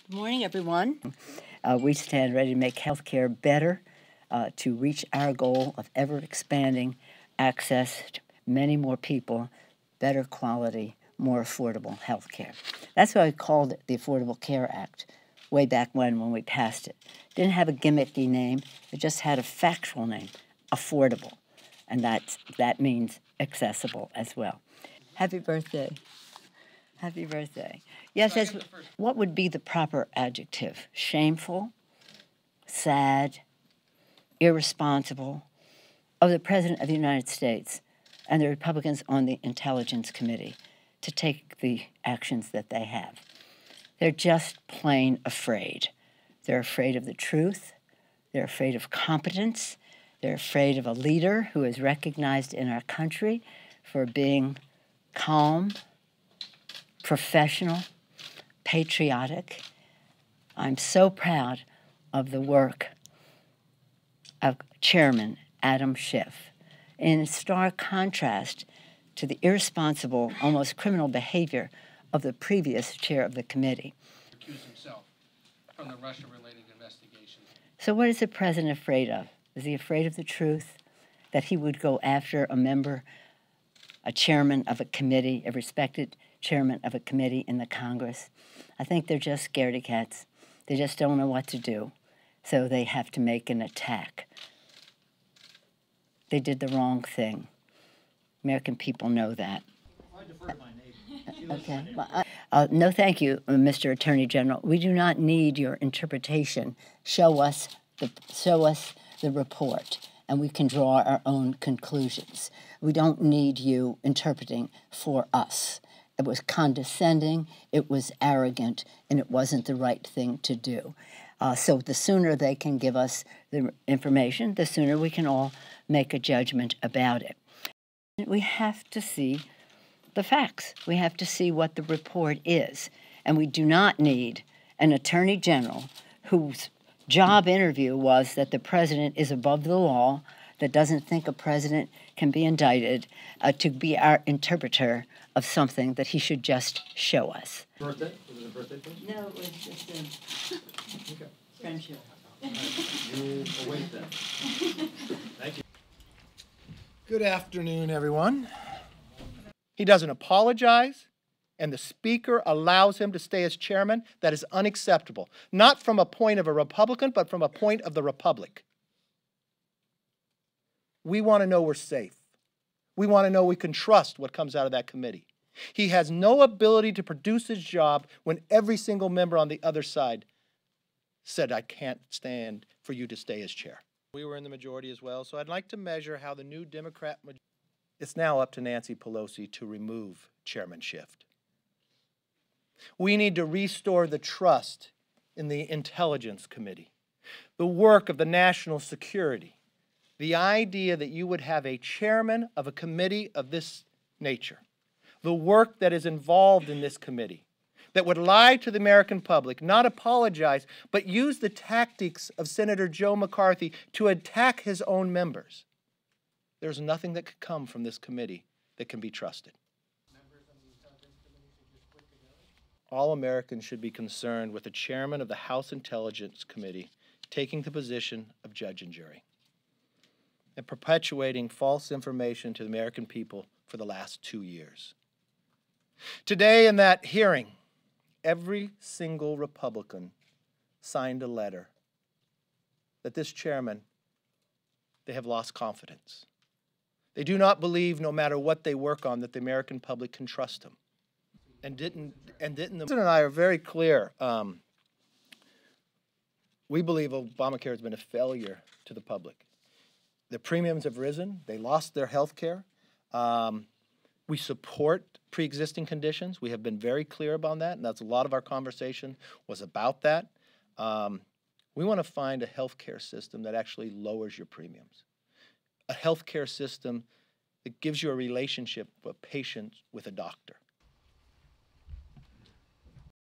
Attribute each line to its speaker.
Speaker 1: Good morning, everyone. We stand ready to make health care better, to reach our goal of ever-expanding access to many more people, better quality, more affordable health care. That's why we called it the Affordable Care Act way back when we passed it. It didn't have a gimmicky name. It just had a factual name, affordable, and that means accessible as well. Happy birthday. Happy birthday. Yes, what would be the proper adjective? Shameful, sad, irresponsible of the President of the United States and the Republicans on the Intelligence Committee to take the actions that they have. They're just plain afraid. They're afraid of the truth. They're afraid of competence. They're afraid of a leader who is recognized in our country for being calm, professional, patriotic. I'm so proud of the work of Chairman Adam Schiff, in stark contrast to the irresponsible, almost criminal behavior of the previous chair of the committee.
Speaker 2: Recuse himself from the Russia-related investigation.
Speaker 1: So what is the president afraid of? Is he afraid of the truth? That he would go after a member, a chairman of a committee, a respected chairman of a committee in the Congress? I think they're just scaredy cats. They just don't know what to do, so they have to make an attack. They did the wrong thing. American people know that.
Speaker 2: I defer to my neighbor.
Speaker 1: Okay. Well, no, thank you, Mr. Attorney General. We do not need your interpretation. Show us the report, and we can draw our own conclusions. We don't need you interpreting for us. It was condescending, it was arrogant, and it wasn't the right thing to do. So the sooner they can give us the information, the sooner we can all make a judgment about it. We have to see the facts. We have to see what the report is. And we do not need an attorney general whose job interview was that the president is above the law, that doesn't think a president can be indicted, to be our interpreter of something that he should just show us.
Speaker 2: Birthday? Was it a birthday thing?
Speaker 1: No, it was just a friendship.
Speaker 2: You await that. Thank you.
Speaker 3: Good afternoon, everyone. He doesn't apologize, and the Speaker allows him to stay as chairman. That is unacceptable, not from a point of a Republican, but from a point of the Republic. We want to know we're safe. We want to know we can trust what comes out of that committee. He has no ability to produce his job when every single member on the other side said, I can't stand for you to stay as chair. We were in the majority as well, so I'd like to measure how the new Democrat majority. It's now up to Nancy Pelosi to remove Chairman Schiff. We need to restore the trust in the Intelligence Committee, the work of the national security, the idea that you would have a chairman of a committee of this nature, the work that is involved in this committee, that would lie to the American public, not apologize, but use the tactics of Senator Joe McCarthy to attack his own members. There's nothing that could come from this committee that can be trusted. All Americans should be concerned with the chairman of the House Intelligence Committee taking the position of judge and jury and perpetuating false information to the American people for the last 2 years. Today in that hearing, every single Republican signed a letter that this chairman, they have lost confidence. They do not believe, no matter what they work on, that the American public can trust him. The President and I are very clear. We believe Obamacare has been a failure to the public. The premiums have risen. They lost their health care. We support pre-existing conditions. We have been very clear about that, and that's a lot of our conversation was about that. We want to find a health care system that actually lowers your premiums. A health care system that gives you a relationship of a patient with a doctor.